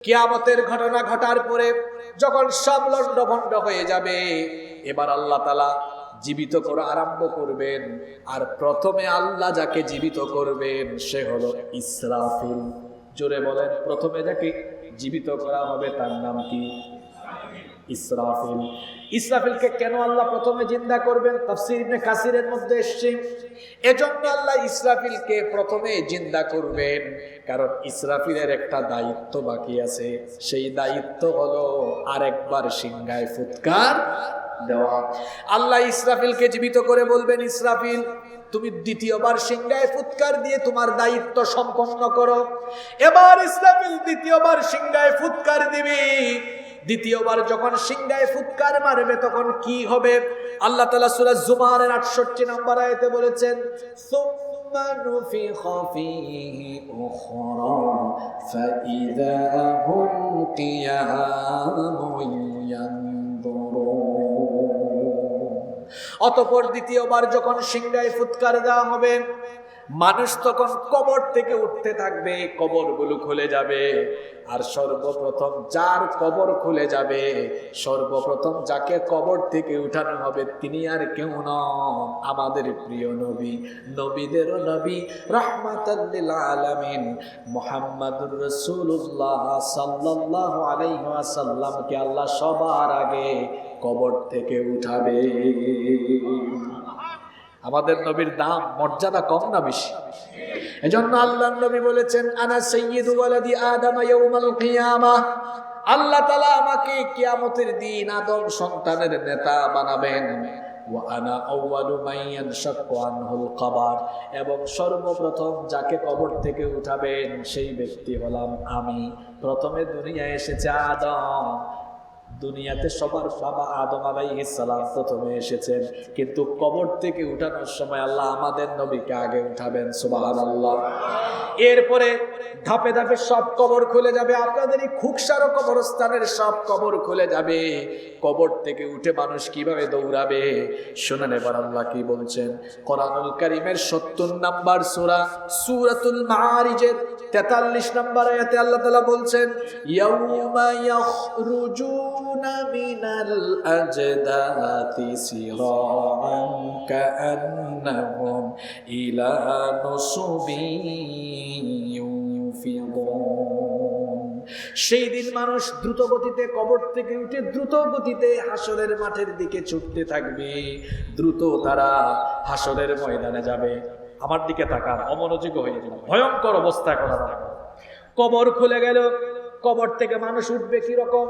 কিয়ামতের ঘটনা ঘটার পরে যখন সব লন্ডভন্ড হয়ে যাবে, এবার আল্লাহ তাআলা জীবিত করা আরম্ভ করবেন। আর প্রথমে আল্লাহ যাকে জীবিত করবেন সে হলো ইসরাফিল। জোরে বলেন, প্রথমে যাকে জীবিত করা হবে তার নাম কি? ইসরাফিল। ইসরাফিলকে কেন আল্লাহ প্রথমে জিন্দা করবেন? তাফসীর ইবনে কাসিরের মধ্যে এসেছে, এজন্য আল্লাহ ইসরাফিলকে প্রথমে জিন্দা করবেন কারণ ইসরাফিলের একটা দায়িত্ব বাকি আছে। সেই দায়িত্ব হলো আরেকবার সিংহায় ফুৎকার দেওয়া। আল্লাহ ইসরাফিলকে জীবিত করে বলবেন, ইসরাফিল তুমি দ্বিতীয়বার সিংহায় ফুৎকার দিয়ে তোমার দায়িত্ব সম্পন্ন করো। এবার ইসরাফিল দ্বিতীয়বার সিংহায় ফুৎকার দিবে। দ্বিতীয়বার যখন সিংহায় ফুৎকার মারবে তখন কি হবে? আল্লাহ তাআলা সূরা জুমারের 68 নম্বর আয়াতে বলেছেন, সুম্মা নুফিখা ফীহি উখরা ফাইযা হুম কিয়ামুন ইয়ানদুরুন। অতঃপর দ্বিতীয়বার যখন সিংহায় ফুৎকার দেওয়া হবে, মানুষ তখন কবর থেকে উঠতে থাকবে, কবরগুলো খুলে যাবে। আর সর্বপ্রথম যার কবর খুলে যাবে, সর্বপ্রথম যাকে কবর থেকে উঠানো হবে তিনি আর কেউ নন, আমাদের প্রিয় নবী, নবীদেরও নবী, রাহমাতাল লিল আলামিন মুহাম্মাদুর রাসূলুল্লাহ সাল্লাল্লাহু আলাইহি ওয়াসাল্লামকে আল্লাহ সবার আগে কবর থেকে উঠাবে। আমাদের নবীর দাম মর্যাদা কম না বেশি? এজন্য আল্লাহর নবী বলেছেন, আনা সাইয়্যিদু ওয়ালাদি আদম ইয়াউমাল কিয়ামাহ। আল্লাহ তাআলা আমাকে কিয়ামতের দিন আদম সন্তানের নেতা বানাবেন। ওয়া আনা আউয়ালু মান ইয়ানশাক্কু আনহুল কবর, এবং সর্বপ্রথম যাকে কবর থেকে উঠাবেন সেই ব্যক্তি হলাম আমি। প্রথমে দুনিয়ায় এসেছে আদম, দুনিয়াতে সবার বাবা আদম আলাইহিস সালাম প্রথমে এসেছেন, কিন্তু কবর থেকে উঠানোর সময় আল্লাহ আমাদের নবীকে আগে উঠাবেন। সুবহানাল্লাহ। এরপরে ধাপে ধাপে সব কবর খুলে যাবে, আপনাদের এই খুকসারো কবরস্থানের সব কবর খুলে যাবে। কবর থেকে উঠে মানুষ কিভাবে দৌড়াবে শুনেন এবার আল্লাহ কি বলছেন। কোরআনুল কারীমের ৭০ নম্বর সূরা সূরাতুল মাআরিজের ৪৩ নম্বর আয়াতে আল্লাহ তাআলা বলছেন, ইয়াউমা ইয়াখরুজুনা মিনাল আজদাতি সিরাআন কাআন্নাহুম ইলা নুসুবিন ইউফিদুন। সেই দিন মানুষ দ্রুত গতিতে কবর থেকে উঠে দ্রুত গতিতে হাসরের মাঠের দিকে ছুটতে থাকবে। দ্রুত তারা হাসরের ময়দানে যাবে। আমার দিকে তাকান, অমনোযোগ হয়ে যাবে, ভয়ঙ্কর অবস্থা করা থাকবে। কবর খুলে গেল, কবর থেকে মানুষ উঠবে কি রকম,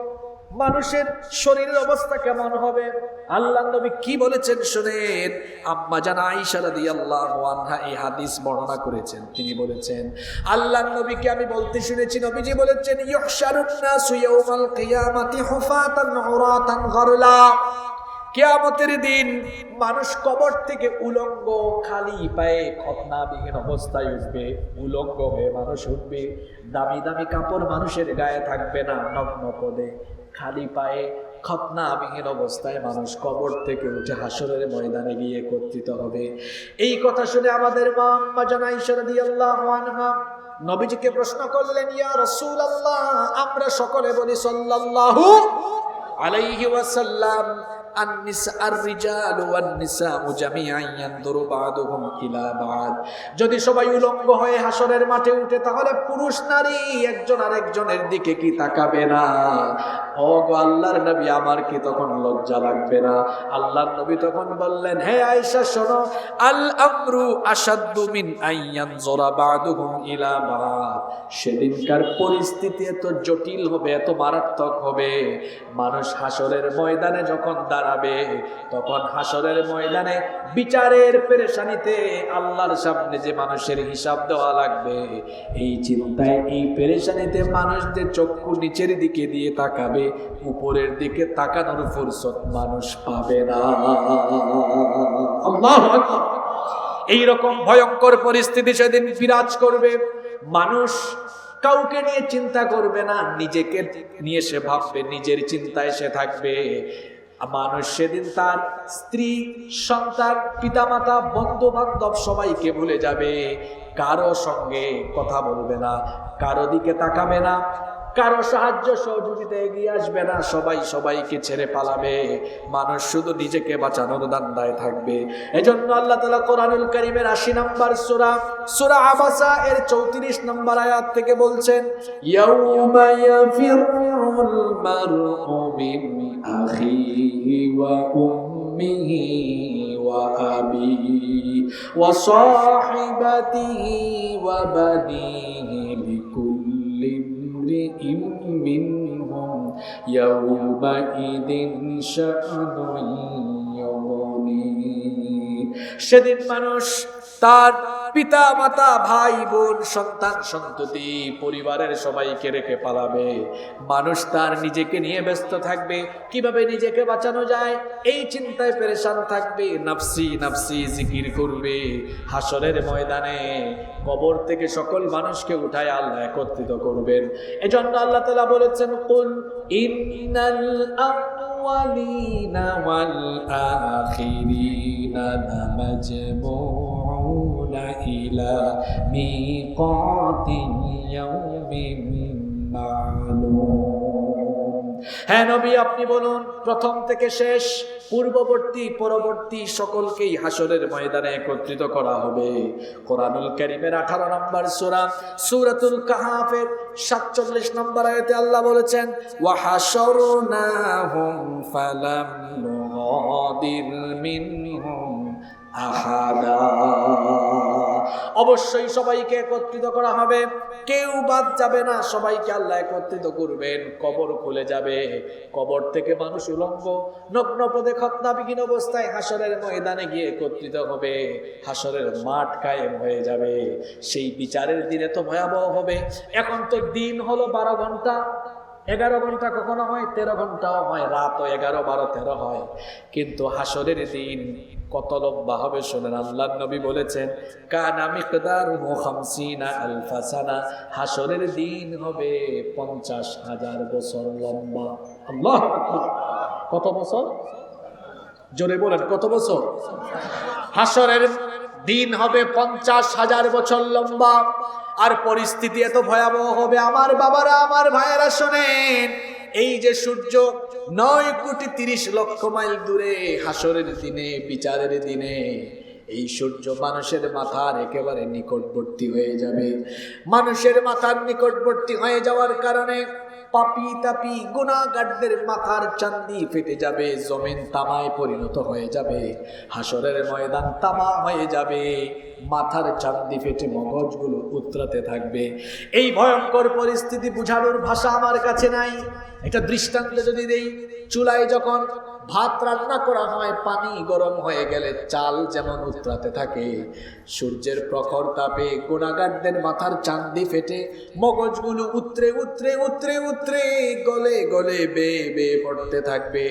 মানুষের শরীরের অবস্থা কেমন হবে? আল্লাহর নবী কি বলেছেন শুনেন। আম্মা জান আয়েশা রাদিয়াল্লাহু আনহা এই হাদিস বর্ণনা করেছেন। তিনি বলেছেন, আল্লাহর নবীকে আমি বলতে শুনেছি, নবীজি বলেছেন, ইউহশারুন নাসু ইয়াউমাল কিয়ামাতি হুফাতান উরাতান গারলা। কিয়ামতের দিন মানুষ কবর থেকে উলঙ্গ, খালি পায়ে, খতনাবিহীন অবস্থায় উঠবে। উলঙ্গ হয়ে মানুষ উঠবে, দামি দামি কাপড় মানুষের গায়ে থাকবে না, নগ্ন পদে খালি পায়ে খতনাবিহীন অবস্থায় মানুষ কবর থেকে উঠে হাসরের ময়দানে গিয়ে একত্রিত হবে। এই কথা শুনে আমাদের মা আম্মা জান আয়েশা রাদিয়াল্লাহু আনহা নবীজিকে প্রশ্ন করলেন, ইয়া রাসূলুল্লাহ, আমরা সকলে বলি সাল্লাল্লাহু আলাইহি ওয়াসাল্লাম, যদি সবাই উলঙ্গ হয়ে হাসরের মাঠে উঠে তাহলে পুরুষ নারী একজন আরেকজনের দিকে কি তাকাবে না? ও গো আল্লাহর নবী, আমার কি তখন লজ্জা লাগবে না? আল্লাহর নবী তখন বললেন, হে আয়েশা শোনো, আল আমরু আশাদ্দু মিন আইয়ানজুরা বা'দুহুম ইলা বা'দ। সেদিনকার পরিস্থিতি এত জটিল হবে, এত মারাত্মক হবে। মানুষ হাসরের ময়দানে যখন দাঁড়াবে, তখন হাসরের ময়দানে বিচারের পেরেশানিতে আল্লাহর সামনে যে মানুষের হিসাব দেওয়া লাগবে, এই চিন্তায়, এই পেরেশানিতে মানুষদের চক্ষু নিচের দিকে দিয়ে তাকাবে, উপরের দিকে তাকানোর ফুরসত মানুষ পাবে না। আল্লাহু আকবার। এইরকম ভয়ঙ্কর পরিস্থিতি সেদিন বিরাজ করবে। মানুষ কাউকে নিয়ে চিন্তা করবে না, নিজেকে নিয়ে সে ভাববে, নিজের চিন্তায় সে থাকবে। মানুষ সেদিন তার স্ত্রী, সন্তান, পিতামাতা, বন্ধু বান্ধব সবাইকে ভুলে যাবে। কারো সঙ্গে কথা বলবে না, কারো দিকে তাকাবে না। কারো সাহায্য সহযোগিতা এগিয়ে আসবে না, সবাই সবাইকে ছেড়ে পালাবে, মানুষ শুধু নিজেকে বাঁচানোর দান্দায় থাকবে। এজন্য আল্লাহ তাআলা কোরআনুল কারীমের ৮০ নম্বর সূরা আবাসা এর ৩৪ নম্বর আয়াত থেকে বলছেন, ইয়াউমা ইয়াফিরুল মারউ মিন আখিহি ওয়া উম্মিহি ওয়া আবিহি ওয়া সাহিবাতিহি ওয়া বানিহি লিকুল্লি ইমরিইম মিনহুম ইয়াউমাইদিন শা'নুন ইউগনি। সেদিন মানুষ তার পিতা মাতা ভাই বোন সন্তান সন্ততি পরিবারের সবাইকে রেখে পালাবে। মানুষ তার নিজেকে নিয়ে ব্যস্ত থাকবে, কিভাবে নিজেকে বাঁচানো যায় এই চিন্তায় পেরেশান থাকবে, নাফসি নাফসি জিকির করবে। হাসরের ময়দানে কবর থেকে সকল মানুষকে উঠায় আল্লাহ একত্রিত করবেন। এজন্য আল্লাহ তাআলা বলেছেন, কুল ইন্নাল আউয়ালিনা ওয়াল আখিরিনা লামাজমুউনা ইলা মিকাতিন ইয়াউমিন মা'লুম। হ্যাঁ নবী, আপনি বলুন, প্রথম থেকে শেষ, পূর্ববর্তী পরবর্তী সকলকেই হাসরের ময়দানে একত্রিত করা হবে। কোরআনুল কারীমের 18 নম্বর সূরাতুল কাহাফের 47 নম্বর আয়াতে আল্লাহ বলেছেন, ওয়া হাশরনাহুম ফালাম নুগাদির মিনহুম আহাদা। অবশ্যই সবাইকে একত্রিত করা হবে, কেউ বাদ যাবে না, সবাইকে আল্লাহ একত্রিত করবেন। কবর খুলে যাবে, কবর থেকে মানুষ উলঙ্গ নগ্ন পদে খতনাবিহীন অবস্থায় হাসরের ময়দানে গিয়ে একত্রিত হবে। হাসরের মাঠ কায়েম হয়ে যাবে। সেই বিচারের দিনে তো ভয়াবহ হবে। এখন তো দিন হলো 12 ঘন্টা, 11 ঘন্টা কখনো হয়, 13 ঘন্টাও হয়, রাতও 11, 12, 13 হয়। কিন্তু হাসরের দিন কত লম্বা হবে শোনেন। আল্লাহর নবী বলেছেন, কানা মিকদারুহু 50 আলফা সানা। হাসরের দিন হবে 50,000 বছর লম্বা। আল্লাহু আকবার! কত বছর? জোরে বলেন, কত বছর? হাসরের দিন হবে 50,000 বছর লম্বা। আর পরিস্থিতি এত ভয়াবহ হবে, আমার বাবারা, আমার ভাইয়েরা শোনেন, এই যে সূর্য 9,30,00,000 মাইল দূরে, হাসরের দিনে, বিচারের দিনে এই সূর্য মানুষের মাথার একেবারে নিকটবর্তী হয়ে যাবে। মানুষের মাথার নিকটবর্তী হয়ে যাওয়ার কারণে পাপি তাপি গুনাহগারদের মাথার চান্দি ফেটে যাবে, জমিন তামায় পরিণত হয়ে যাবে, হাসরের ময়দান তামা হয়ে যাবে, মাথার চান্দি ফেটে মগজগুলো উতরাতে থাকবে। এই ভয়ঙ্কর পরিস্থিতি বোঝানোর ভাষা আমার কাছে নাই। একটা দৃষ্টান্ত যদি দেই, চুলায় যখন ভাত রান্না করা হয়, পানি গরম হয়ে গেলে চাল যেমন উতরাতে থাকে, সূর্যের প্রখর তাপে গুনাহগারদের মাথার চান্দি ফেটে মগজগুলো উতরে উতরে উতরে উতরে গলে গলে বেয়ে বেয়ে পড়তে থাকবে।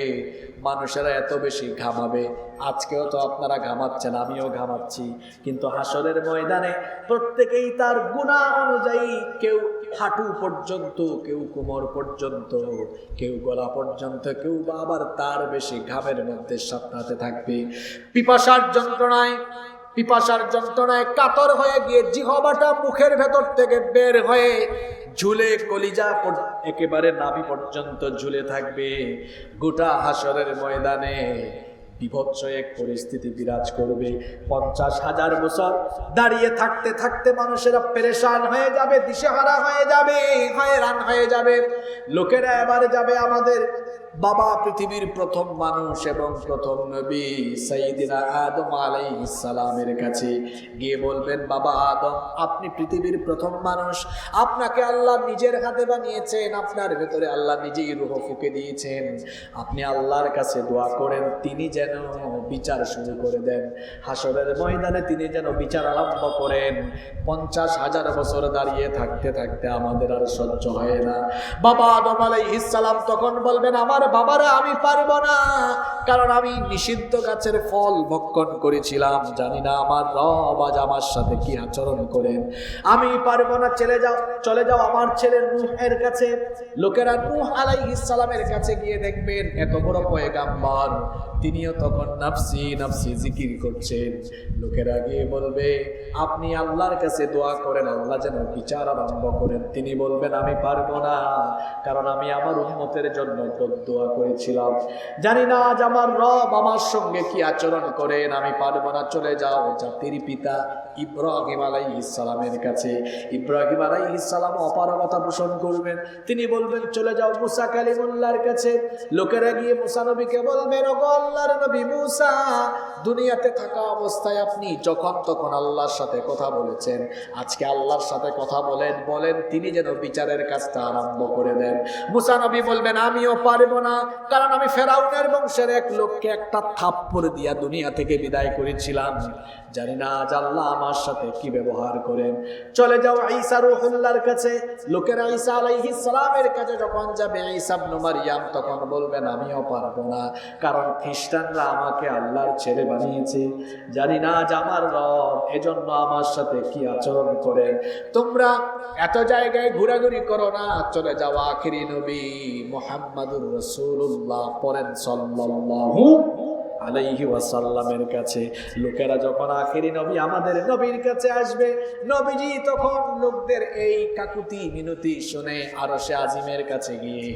মানুষেরা এত বেশি ঘামাবে। আজকেও তো আপনারা ঘামাচ্ছেন, আমিও ঘামাচ্ছি, কিন্তু হাসরের ময়দানে প্রত্যেকেই তার গুনাহ অনুযায়ী, কেউ হাঁটু পর্যন্ত, কেউ কোমর পর্যন্ত, কেউ গলা পর্যন্ত, কেউ আবার তার বেশি ঘামের মধ্যে সাঁতরাতে থাকবে। পিপাসার যন্ত্রণায় কাতর হয়ে গিয়ে জিহ্বাটা মুখের ভেতর থেকে বের হয়ে ঝুলে কলিজা একেবারে নাভি পর্যন্ত ঝুলে থাকবে। গোটা হাসরের ময়দানে বিভৎস এক পরিস্থিতি বিরাজ করবে। 50,000 বছর দাঁড়িয়ে থাকতে থাকতে মানুষেরা পেরেশান হয়ে যাবে, দিশেহারা হয়ে যাবে, হয়রান হয়ে যাবে। লোকেরা এবারে যাবে আমাদের বাবা পৃথিবীর প্রথম মানুষ এবং প্রথম নবী সাইয়্যিদিনা আদম আলাইহিস সালামের কাছে গিয়ে বলবেন, বাবা আদম, আপনি পৃথিবীর প্রথম মানুষ, আপনাকে আল্লাহ নিজের হাতে বানিয়েছেন, আপনার ভেতরে আল্লাহ নিজেই রূহ ফুঁকে দিয়েছেন, আপনি আল্লাহর কাছে দোয়া করেন তিনি যেন বিচার শুরু করে দেন, হাসরের ময়দানে তিনি যেন বিচার আরম্ভ করেন। 50,000 বছর দাঁড়িয়ে থাকতে থাকতে আমাদের আর সহ্য হয় না। বাবা আদম আলাইহিস সালাম তখন বলবেন, আমার বাবারা আমি পারবো না, কারণ আমি নিষিদ্ধ গাছের ফল ভক্ষণ করেছিলাম, জানি না আমার রব আজ আমার সাথে কি আচরণ করেন, আমি পারবো না, চলে যাও আমার ছেলে নূহের কাছে। লোকেরা নূহ আলাইহিস সালামের কাছে গিয়ে দেখবেন এত বড় পয়গাম্বর, তিনিও তখন নাফসি নাফসি জিকির করছেন। লোকেরা গিয়ে বলবে আপনি আল্লাহর কাছে দোয়া করেন, আল্লাহ যেন বিচার আরম্ভ করেন। তিনি বলবেন আমি পারবো না, কারণ আমি আমার উম্মতের জন্য দোয়া করেছিলাম, জানি না আজ আমার রব আমার সঙ্গে কি আচরণ করেন, আমি পারবো না, চলে যাও জাতির পিতা ইব্রাহিম আলাইহিস সালামের কাছে। ইব্রাহিম আলাইহিস সালাম অপারগতা পোষণ করবেন, তিনি বলবেন চলে যাও মুসা কালিমুল্লাহর কাছে। লোকেরা গিয়ে মুসা নবীকে বলবেন ওগো আল্লাহর নবী মুসা, দুনিয়াতে থাকা অবস্থায় আপনি যখন তখন আল্লাহর সাথে কথা বলেছেন, আজকে আল্লাহর সাথে কথা বলেন তিনি যেন বিচারের কাজটা আরম্ভ করে দেন। মুসা নবী বলবেন আমিও পারবো না, কারণ আমি ফেরাউনের বংশের এক লোককে একটা থাপ্পড় দিয়া দুনিয়া থেকে বিদায় করেছিলাম, জানি না আজ আল্লাহ আমার সাথে কি ব্যবহার করেন। চলে যাও ঈসা রূহুল্লাহর কাছে। লোকেরা ঈসা আলাইহিস সালামের কাছে যখন যাবে ঈসা ইবনে মারইয়াম তখন বলবেন আমিও পারবো না, কারণ খ্রিস্টানরা আমাকে আল্লাহর ছেলে বানিয়েছে, জানি না আজ আমার রব এজন্য আমার সাথে কি আচরণ করেন। তোমরা এত জায়গায় ঘোরাঘুরি করো না, চলে যাও আখিরি নবী মুহাম্মাদুর রাসূলুল্লাহ পড়েন সাল্লাল্লাহু আলাইহি ওয়াসাল্লামের কাছে। লোকেরা যখন আখেরি নবী আমাদের নবীর কাছে আসবে, নবীজি তখন লোকদের এই কাকুতি মিনতি শুনে আরশে আজিমের কাছে গিয়ে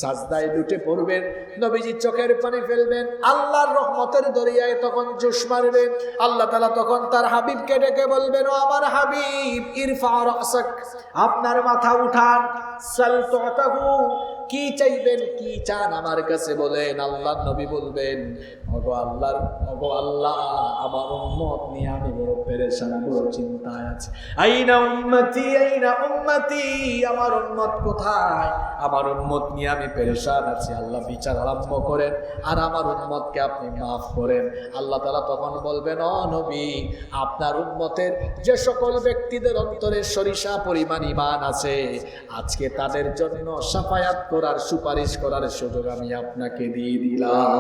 সাজদায় লুটে পড়বেন, নবীজি চোখের পানি ফেলবেন, আল্লাহর রহমতের দরিয়ায় তখন জোশ মারবেন। আল্লাহ তাআলা তখন তার হাবিবকে ডেকে বলবেন ও আমার হাবিব ইরফা রাসাক, আপনার মাথা উঠান, সাল তুতাহু, কি চাইবেন, কি চান আমার কাছে বলেন। আল্লাহর নবী বলবেন ওগো আল্লাহ আমার উম্মত নিয়ে আমি বড় পেরেশান, বড় চিন্তায় আছি। আইনা উম্মতি আইনা উম্মতি, আমার উম্মত কোথায়, আমার উম্মত নিয়ে আমি পেরেশান আছি, আল্লাহ বিচার আরম্ভ করেন আর আমার উম্মতকে আপনি মাফ করেন। আল্লাহ তাআলা তখন বলবেন ও নবী, আপনার উম্মতের যে সকল ব্যক্তিদের অন্তরে সরিষা পরিমাণ ঈমান আছে, আজকে তাদের জন্য শাফায়াত করার সুপারিশ করার সুযোগ আমি আপনাকে দিয়ে দিলাম।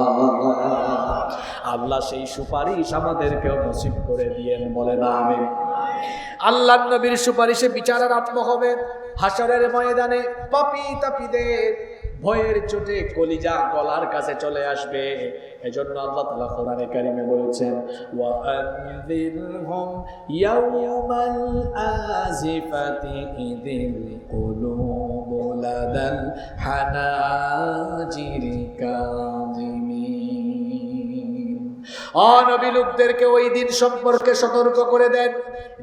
আল্লাহ সেই সুপারিশ আমাদেরকেও নসিব করে দিয়েন, বলে না আমিন। আল্লাহর নবীর সুপারিশে বিচার আরম্ভ হবে হাশরের ময়দানে। পাপী তাপীদের ভয়ের চোটে কলিজা গলার কাছে চলে আসবে, এজন্য আল্লাহ তাআলা কোরআনে কারিমে বলেছেন ওয়া আনযিরহুম ইয়াওমাল আজিফাতি ইযিল কুলুবু লাদাল হানাজিরি কাযিমিন। ও নবী লোকদেরকে ওই দিন সম্পর্কে সতর্ক করে দেন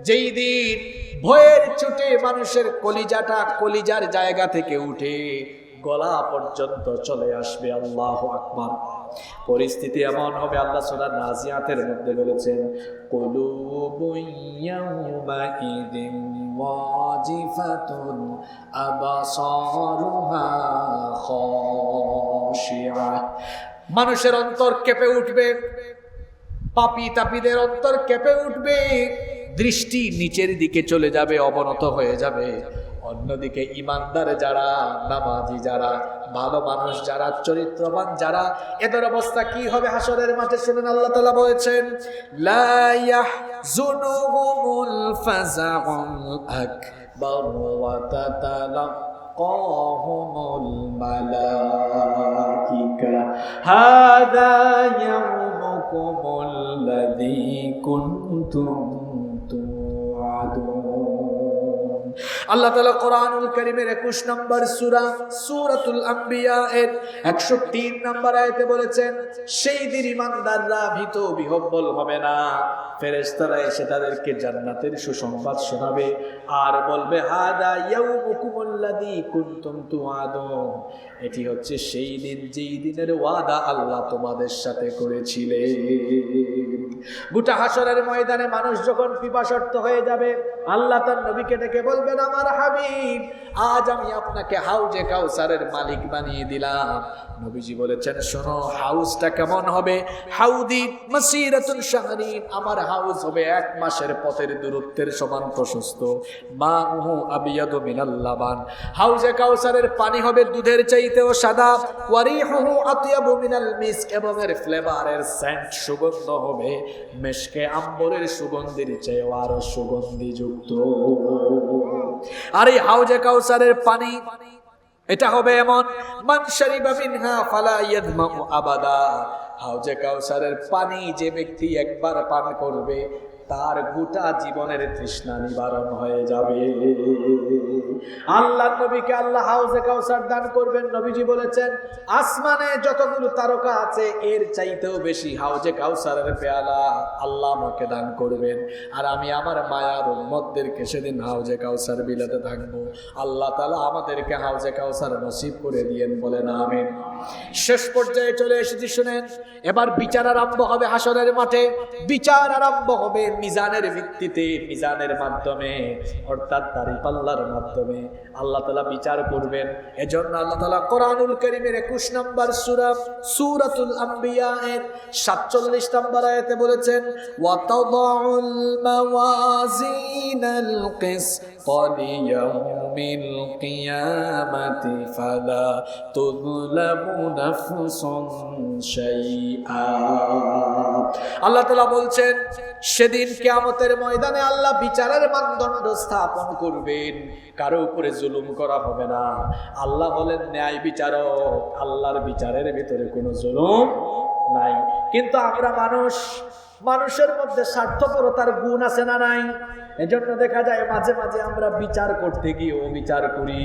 যেই দিন ভয়ের চোটে মানুষের কলিজাটা কলিজার জায়গা থেকে উঠে গলা পর্যন্ত চলে আসবে। আল্লাহু আকবার। পরিস্থিতি এমন হবে, আল্লাহ সূরা নাজিয়াতের মধ্যে বলেছেন কুলুবুন ইয়াউমাইযিন ওয়াজিফাতুন আবসারুহা খাশিআ, মানুষের অন্তর কেঁপে উঠবে, পাপী তাপীদের অন্তর কেঁপে উঠবে, দৃষ্টি নিচের দিকে চলে যাবে, অবনত হয়ে যাবে। অন্যদিকে ইমানদার যারা, নামাজি যারা, ভালো মানুষ যারা, চরিত্রবান যারা, এদের অবস্থা কি হবে হাশরের মাঠে শুনেন। আল্লাহ তাআলা বলেছেন লা ইয়াহজুনুহুমুল ফাযাউল আকবার ওয়া তাতালাক্কাহুমুল মালাইকা হাযা ইয়াউমুকুমুল্লাযী কুনতুম তুআদুন। আল্লাহ তাআলা কোরআনুল কারীমের 21 নম্বর সূরা সূরাতুল আম্বিয়া এর 103 নম্বর আয়াতে বলেছেন সেই দিন ঈমানদাররা ভীত বিহ্বল হবে না, ফেরেশতারা এসে তাদেরকে জান্নাতের সুসংবাদ শোনাবে আর বলবে হাদা ইয়াউমুকুমুল্লাযী কুনতুম তুআদুন, এটি হচ্ছে সেই দিন যেই দিনের ওয়াদা আল্লাহ তোমাদের সাথে করেছিলেন। গোটা হাশরের ময়দানে মানুষ যখন পিপাসার্ত হয়ে যাবে, আল্লাহ তার নবীকে ডেকে বলবেন আমার আমার হাবিব, আজ আমি আপনাকে হাউজে কাউসারের মালিক বানিয়ে দিলাম। নবীজি বলেছেন, শোনো হাউজটা কেমন হবে? হাউদি মাসিরাতুন শাহরিন, আমার হাউজ হবে 1 মাসের পথের দূরত্বের সমান প্রশস্ত। মাউহু আবিয়াদু মিনাল লাবান, হাউজে কাউসারের পানি হবে দুধের চাইতেও সাদা। ওয়ারিহুহু আতয়াবু মিনাল মিস্ক, এবং এর ফ্লেভারের সেন্ট সুগন্ধ হবে মিশকে আম্বরের সুগন্ধির চেয়ে আরো সুগন্ধিযুক্ত। আর এই হাউজে কাউসারের পানি এটা হবে এমন, মান শারিবা মিনহা ফালা ইয়াদমাউ আবাদা, হাউজে কাউসারের পানি যে ব্যক্তি একবার পান করবে তার গোটা জীবনের তৃষ্ণা নিবারণ হয়ে যাবে। আল্লাহর নবীকে আল্লাহ হাউজে কাউসার দান করবেন। নবীজি বলেছেন, আসমানে যতগুলো তারকা আছে এর চাইতেও বেশি হাউজে কাউসারের পেয়ালা আল্লাহ আমাকে দান করবেন, আর আমি আমার মায়ার উম্মতদেরকে সেদিন হাউজে কাউসার বিলাতে থাকবো। আল্লাহ তাআলা আমাদেরকে হাউজে কাউসার নসিব করে দিয়েন, বলেন আমিন। শেষ পর্যায়ে চলে এসেছি, শুনেন। এবার বিচার আরম্ভ হবে হাসরের মাঠে। বিচার আরম্ভ হবে মিজানের ভিত্তিতে, মিজানের মাধ্যমে, অর্থাৎ দাঁড়িপাল্লার মাধ্যমে আল্লাহ তাআলা বিচার করবেন। এজন্য আল্লাহ তাআলা কোরআনুল কারীমের 21 নম্বর সূরা সূরাতুল আম্বিয়া এর 47 নম্বর আয়াতে বলেছেন, ওয়া তাদাউল মাওয়াজিনাল কিসতা লিয়াউমিল কিয়ামাতি ফালা তুযলামু নাফসুন শাইআ। আল্লাহ তাআলা বলছেন, সেদিন কিয়ামতের ময়দানে আল্লাহ বিচারের মানদণ্ড স্থাপন করবেন, কারো উপরে জুলুম করা হবে না। আল্লাহ হলেন ন্যায় বিচারক, আল্লাহর বিচারের ভিতরে কোনো জুলুম নাই। কিন্তু আমরা মানুষের মধ্যে স্বার্থপরতার গুণ আছে না নাই? এজন্য দেখা যায় মাঝে মাঝে আমরা বিচার করতে গিয়ে অবিচার করি,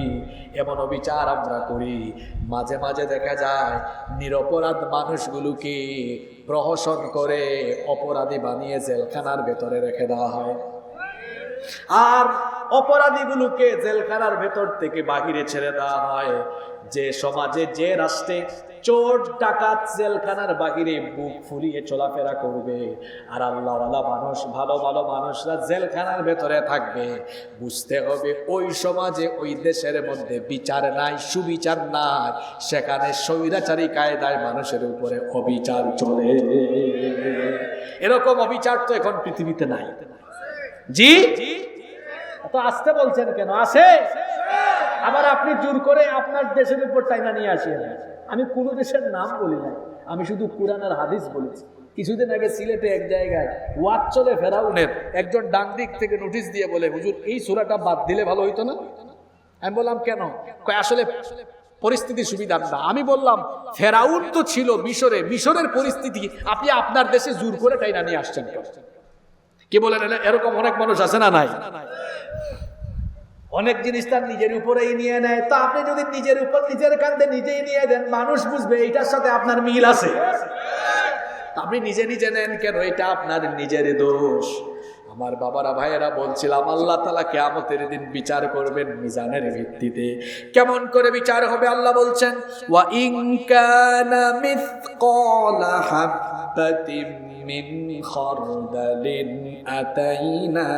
এমন অবিচার আমরা করি। মাঝে মাঝে দেখা যায় নিরপরাধ মানুষগুলোকে প্রহসন করে অপরাধী বানিয়ে জেলখানার ভেতরে রেখে দেওয়া হয়, আর অপরাধীগুলোকে জেলখানার ভেতর থেকে বাহিরে ছেড়ে দেওয়া হয়। যে সমাজে, যে রাষ্ট্রে চোর ডাকাত জেলখানার বাহিরে বুক ফুলিয়ে চলাফেরা করবে, আর আল্লাহওয়ালা মানুষ, ভালো ভালো মানুষরা জেলখানার ভেতরে থাকবে, বুঝতে হবে ওই সমাজে, ওই দেশের মধ্যে বিচার নাই, সুবিচার নাই, সেখানে স্বৈরাচারী কায়দায় মানুষের উপরে অবিচার চলে। এরকম অবিচার তো এখন পৃথিবীতে নাই। জি, এত আসতে বলছেন কেন? আসে। আবার আপনি জোর করে আপনার দেশের উপর টাইনা নিয়ে আসেন। আমি কোন দেশের নাম বলি না, আমি শুধু কুরআন আর হাদিস বলেছি। কিছুদিন আগে সিলেটে এক জায়গায় ওয়াজ চলে ফেরাউনের, একজন ডান দিক থেকে নোটিশ দিয়ে বলে, হুজুর এই সূরাটা বাদ দিলে ভালো হইতো না। আমি বললাম কেন? কয় আসলে পরিস্থিতি সুবিধার না। আমি বললাম, ফেরাউন তো ছিল মিশরে, মিশরের পরিস্থিতি আপনি আপনার দেশে জোর করে টাইনা নিয়ে আসছেন। কি বলেন? এরকম অনেক মানুষ আছে না নাই? অনেক জিনিস তার নিজের উপরেই নিয়ে নেয়। তো আপনি যদি নিজের উপর, নিজের কাঁধে নিজেই নিয়ে দেন, মানুষ বুঝবে এইটার সাথে আপনার মিল আছে। আপনি নিজে নিজে নেন কেন? এটা আপনার নিজের দোষ। আমার বাবারা, ভাইয়েরা, বলছিলাম আল্লাহ তাআলা কিয়ামতের দিন বিচার করবেন মিজানের ভিত্তিতে। কেমন করে বিচার হবে? আল্লাহ বলছেন, ওয়া ইন কানা মিসকালা হাববাতিন মিন খারদালিন আতাইনা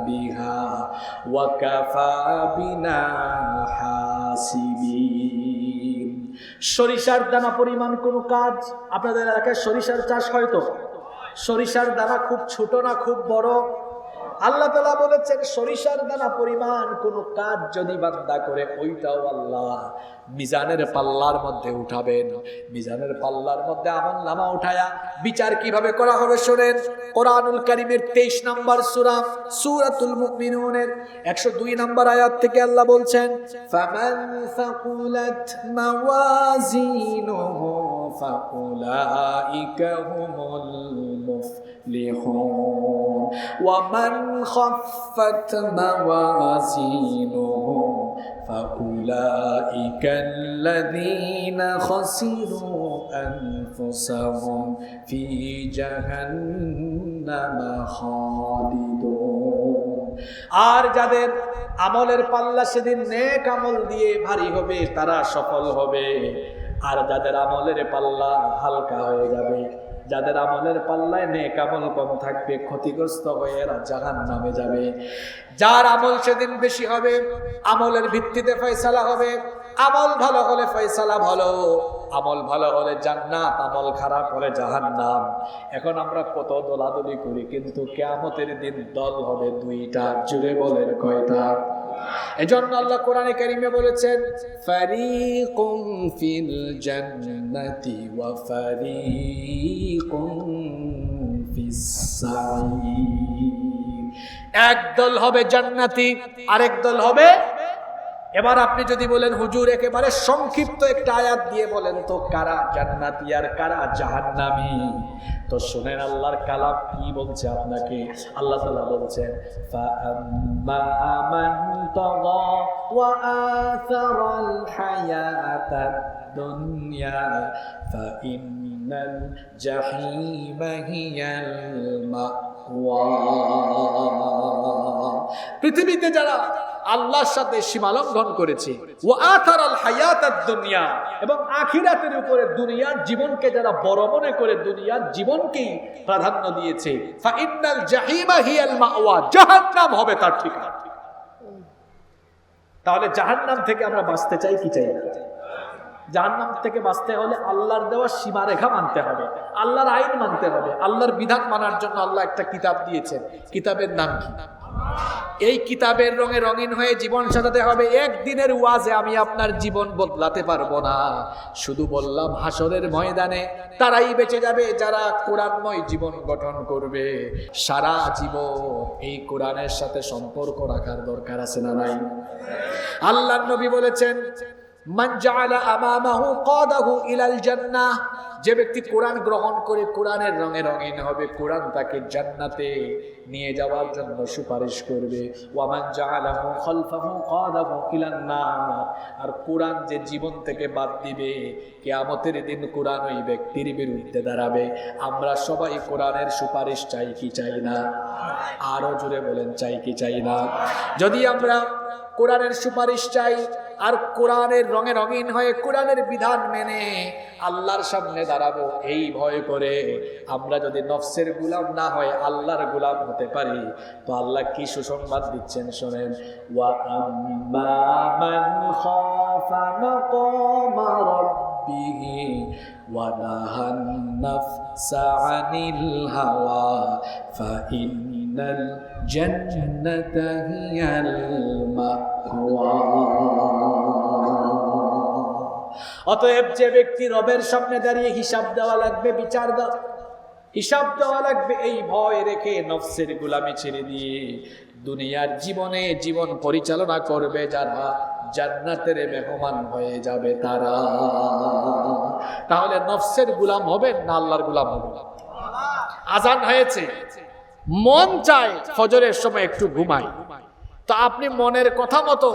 বিহা ওয়া কাফা বিনা হাসিবিন। সরিষার দানা পরিমাণ কোনো কাজ, আপনাদের এলাকায় সরিষার চাষ হয়তো, সরিষার দানা খুব ছোট না খুব বড়? আল্লাহ তাআলা বলেছেন, সরিষার দানা পরিমাণ কোনো কাজ যদি বান্দা করে, ওইটাও আল্লাহ মিজানের পাল্লার মধ্যে উঠাবেন। মিজানের পাল্লার মধ্যে আমলনামা উঠায়া বিচার কিভাবে করা হবে শুনেন। কোরআনুল কারীমের 23 নম্বর সূরা সূরাতুল মুমিনুনের 102 নম্বর আয়াত থেকে আল্লাহ বলছেন, ফামান সাকুলাত মাওয়াজিনুহু ফাউলাইকা হুমুল মুফলিহুন ওয়া মান খাফফাত মাওয়াজিনুহু ফাউলাইকা আল্লাযীনা খাসিরু আনফুসাহুম ফি জাহান্নামা খালিদুন। আর যাদের আমলের পাল্লা সেদিন নেক আমল দিয়ে ভারী হবে তারা সফল হবে, আর যাদের আমলের পাল্লা হালকা হয়ে যাবে যাদের আমলের পাল্লায় নেক আমল কম থাকবে, ক্ষতিগ্রস্ত হয়ে এরা জাহান্নামে যাবে। যার আমল সেদিন বেশি হবে, আমলের ভিত্তিতে ফয়সালা হবে। আমল ভালো হলে ফয়সালা ভালো, আমল ভালো হলে জান্নাত, আমল খারাপ হলে জাহান্নাম। এখন আমরা কত দলাদলি করি, কিন্তু কিয়ামতের দিন দল হবে দুইটা। জুড়ে বলেন কয়টা? এজন্য আল্লাহ কোরআনে কারীমে বলেছেন, ফারিকুম ফিল জান্নাতি ওয়া ফারিকুম ফিস সাঈর। এক দল হবে জান্নাতি, আরেক দল হবে। এবার আপনি যদি বলেন হুজুর একেবারে সংক্ষিপ্ত একটা আয়াত দিয়ে বলেন তো কারা জান্নাতি আর কারা জাহান্নামী, তো শুনেন আল্লাহর কালাম কি বলছে আপনাকে। আল্লাহ তাআলা বলছেন, ফাআম্মা মান তাগা ওয়া আসারাল হায়াতাদ দুনিয়া ফাইন্নাল জাহিমা হিয়াল মাওয়া। পৃথিবীতে যারা আল্লাহর সাথে সীমালঙ্ঘন করেছে, ও আথারাল হায়াতাদ দুনিয়া, এবং আখিরাতের উপরে দুনিয়ার জীবনকে যারা বড় মনে করে দুনিয়ার জীবনকেই প্রাধান্য দিয়েছে, ফাইন্নাল জাহিমা হিয়াল মাওয়া, জাহান্নাম হবে তার ঠিকানা। তাহলে জাহান্নাম থেকে আমরা বাঁচতে চাই কি চাই না? জাহান্নাম থেকে বাঁচতে হলে আল্লাহর দেওয়া সীমারেখা মানতে হবে, আল্লাহর আইন মানতে হবে। আল্লাহর বিধান মানার জন্য আল্লাহ একটা কিতাব দিয়েছেন, কিতাবের নাম কি? এই কিতাবের রঙে রঙিন হয়ে জীবন সাজাতে হবে। একদিনের ওয়াজে আমি আপনার জীবন বদলাতে পারবো না। শুধু বললাম হাসরের ময়দানে তারাই বেঁচে যাবে যারা কোরআনময় জীবন গঠন করবে। সারা জীবন এই কোরআনের সাথে সম্পর্ক রাখার দরকার আছে না নাই? আল্লাহর নবী বলেছেন, মান জাআলা আমামাহু কাদাহু ইলাল জান্নাহ, যে ব্যক্তি কোরআন গ্রহণ করে কোরআনের রঙে রঙিন হবে, কোরআন তাকে জান্নাতে নিয়ে যাওয়ার জন্য সুপারিশ করবে। ওয়া মান জাআলাহু খালফাহু কাদাহু ইলান নার, আর কোরআন যে জীবন থেকে বাদ দিবে, কিয়ামতের দিন কোরআন ওই ব্যক্তির বিরুদ্ধে দাঁড়াবে। আমরা সবাই কোরআনের সুপারিশ চাই কি চাই না? আরো জোরে বলেন, চাই কি চাই না? যদি আমরা কোরআনের সুপারিশ চাই আর কোরআনের রঙে রঙিন হয়ে কোরআনের বিধান মেনে আল্লাহর সামনে দাঁড়াবো এই ভয় করে, আমরা যদি নফসের গোলাম না হয় আল্লাহর গোলাম হতে পারি, তো আল্লাহ কি সুসংবাদ দিচ্ছেন শোনেন। ওয়া আম্মা মান খাফা মাকামা রাব্বিহি ওয়া নাহান নাফসা আনিল হাওয়া ফাইন্নাল জান্নাতা হিয়াল মাওয়া। অতএব যে ব্যক্তি রবের সামনে দাঁড়িয়ে হিসাব দেওয়া লাগবে, বিচার হিসাব দেওয়া লাগবে, এই ভয় রেখে নফসের গোলামি ছেড়ে দিয়ে দুনিয়ার জীবনে জীবন পরিচালনা করবে যারা, জান্নাতের মেহমান হয়ে যাবে তারা। তাহলে নফসের গোলাম হবে না আল্লাহর গোলাম হবে? আজান হয়েছে, মন চায় ফজরের সময় একটু ঘুমাই, তো আপনি মনের কথা মতো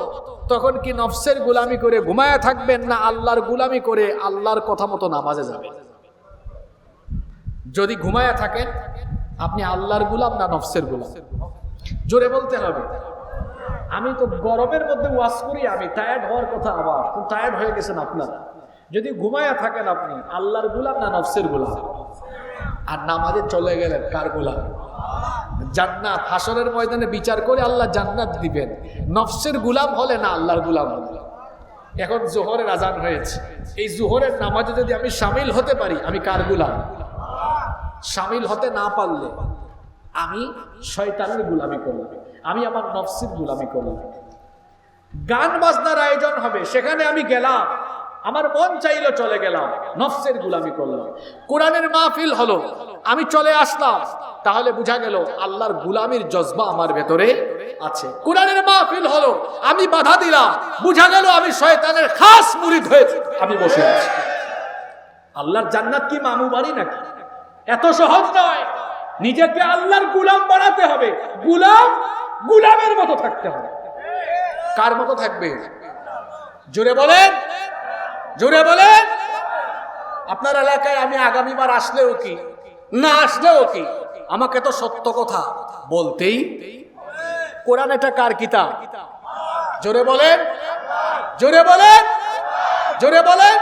তখন কি নফসের গোলামি করে ঘুমায়া থাকবেন, না আল্লাহর গোলামি করে আল্লাহর কথা মতো নামাজে যাবেন? যদি ঘুমায়া থাকেন আপনি আল্লাহর গোলাম না নফসের গোলাম? জোরে বলতে হবে। আমি তো গরমের মধ্যে ওয়াজ করি, আমি টায়ার্ড হওয়ার কথা, আবার খুব টায়ার্ড হয়ে গেছেন আপনারা। যদি ঘুমায়া থাকেন আপনি আল্লাহর গোলাম না নফসের গোলাম? আর নামাজে চলে গেলেন কার গোলাম? জান্নাত, হাসরের ময়দানে বিচার করে আল্লাহ জান্নাত দিবেন। নফসের গোলাম হলে না আল্লাহর গোলাম হলে? এখন জোহরের আজান হয়েছে, এই জোহরের নামাজে যদি আমি শামিল হতে পারি, আমি কার গোলাম? শামিল হতে না পারলে আমি শয়তানের গোলামি করলাম, আমি আমার নফসের গোলামি করলাম। গান বাজনার আয়োজন হবে, সেখানে আমি গেলাম, আমার মন চাইলো চলে গেলাম, নফসের গোলামি করলাম। কোরআনের মাহফিল হলো, আমি চলে আসলাম, তাহলে বোঝা গেল আল্লাহর গোলামির জজবা আমার ভেতরে আছে। কোরআনের মাহফিল হলো, আমি বাধা দিলাম, বোঝা গেল আমি শয়তানের খাস মুরিদ হয়ে আমি বসে আছি। আল্লাহর জান্নাত কি মামু বাড়ি নাকি? এত সহজ নয়। নিজেকে আল্লাহর গোলাম বানাতে হবে, গোলাম গোলামের মতো থাকতে হবে। কার মতো থাকবে? জোরে বলেন, জোরে বলেন। আপনার এলাকায় আমি আগামীবার আসলেও কি না আসলেও কি, আমাকে তো সত্য কথা বলতেই। কোরআন এটা কার কিতাব? জোরে বলেন, জোরে বলেন, জোরে বলেন।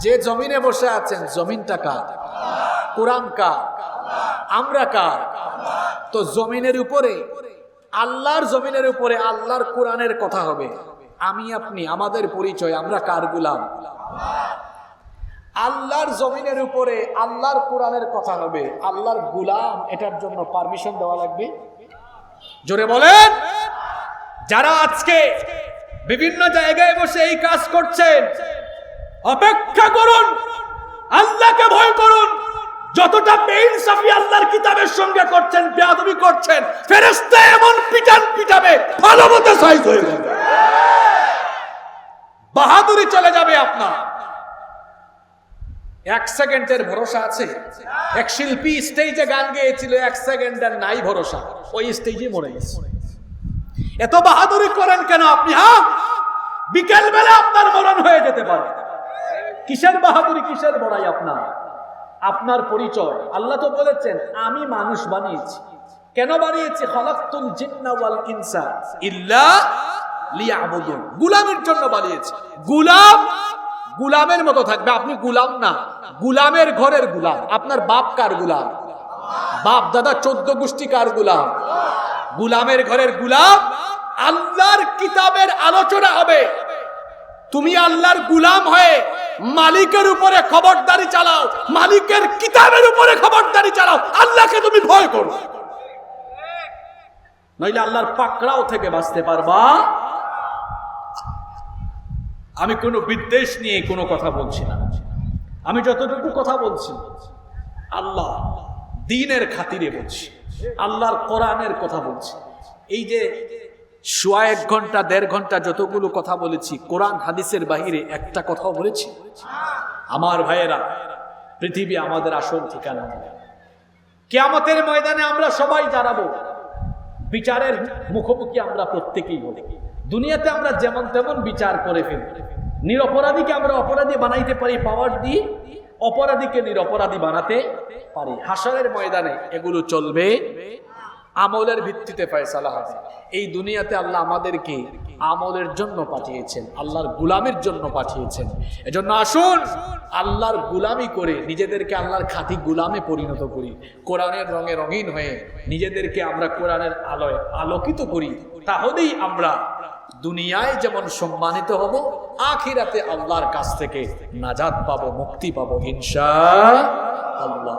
যে জমিনে বসে আছেন জমিনটা কার? কোরআন কার? আমরা কার? তো জমিনের উপরে, আল্লাহর জমিনের উপরে আল্লাহর কোরআনের কথা হবে। আমি আপনি, আমাদের পরিচয়, আমরা কার গোলাম? আল্লাহর জমিনের উপরে আল্লাহর কোরআনের কথা হবে, আল্লাহর গোলাম। এটার জন্য পারমিশন দেওয়া লাগবে। জোরে বলেন। যারা আজকে বিভিন্ন জায়গায় বসে এই কাজ করছেন, অপেক্ষা করুন, আল্লাহকে ভয় করুন। যতটা বেইনসাফি আল্লাহর কিতাবের সঙ্গে করছেন, বেয়াদবি করছেন, ফেরেশতা এমন পিটান পিটাবে, ভালোমতো সাইজ হয়ে যাবে, বাহাদুরি চলে যাবে আপনার। এক সেকেন্ডের ভরসা আছে? এক শিল্পী স্টেজে গান গেয়েছিল, এক সেকেন্ডের নাই ভরসা, ওই স্টেজে মরে গেছে। এত বাহাদুরি করেন কেন আপনি? হ্যাঁ, বিকেল বেলা আপনার মরণ হয়ে যেতে পারে। কিসের বাহাদুরি, কিসের বড়াই আপনার? আপনার পরিচয়, আল্লাহ তো বলেছেন আমি মানুষ বানিয়েছি। কেন বানিয়েছি? খালাকতুল জিন্না ওয়াল ইনসা ইল্লা লিয়াবুদুন, গোলামের জন্য বানিয়েছি। গোলাম গোলামের মতো থাকবে, আপনি গোলাম না, গোলামের ঘরের গোলাম। আপনার বাপ কার গোলাম? বাপ দাদা 14 গোষ্ঠী কার গোলাম? গোলামের ঘরের গোলাম। আল্লাহর কিতাবের আলোচনা হবে, তুমি আল্লাহর গোলাম হয়ে মালিকের উপরে খবরদারি চালাও, মালিকের কিতাবের উপরে খবরদারি চালাও, আল্লাহকে তুমি ভয় করো, নইলে আল্লাহর পাকড়াও থেকে বাঁচতে পারবা। আমি কোনো বিদ্বেষ নিয়ে কোনো কথা বলছি না, আমি যতটুকু কথা বলছি আল্লাহ দ্বীনের খাতিরে বলছি, আল্লাহর কোরআনের কথা বলছি। এই যে সোয়া 1 ঘন্টা 1.5 ঘন্টা যতগুলো কথা বলেছি, কোরআন হাদিসের বাহিরে একটা কথাও বলেছি? আমার ভাইয়েরা, পৃথিবী আমাদের আসল ঠিকানা। কিয়ামতের ময়দানে আমরা সবাই দাঁড়াবো, বিচারের মুখোমুখি আমরা প্রত্যেকেই হব। দুনিয়াতে আমরা যেমন তেমন বিচার করে ফেলি, নিরপরাধীকে আমরা অপরাধী বানাইতে পারি পাওয়ার দিয়ে, অপরাধীকে নিরপরাধী বানাতে পারি। হাসরের ময়দানে এগুলো চলবে, আমলের ভিত্তিতে ফয়সালা হবে। এই দুনিয়াতে আল্লাহ আমাদেরকে আমলের জন্য পাঠিয়েছেন, আল্লাহর গোলামের জন্য পাঠিয়েছেন। এজন্য আসুন আল্লাহর গোলামি করে নিজেদেরকে আল্লাহর খাঁটি গোলামে পরিণত করি, কোরআনের রঙে রঙিন হয়ে নিজেদেরকে আমরা কোরআনের আলোয় আলোকিত করি। তাহলেই আমরা দুনিয়ায় যেমন সম্মানিত হব, আখিরাতে আল্লাহর কাছ থেকে নাজাত পাবো, মুক্তি পাবো ইনশাআল্লাহ।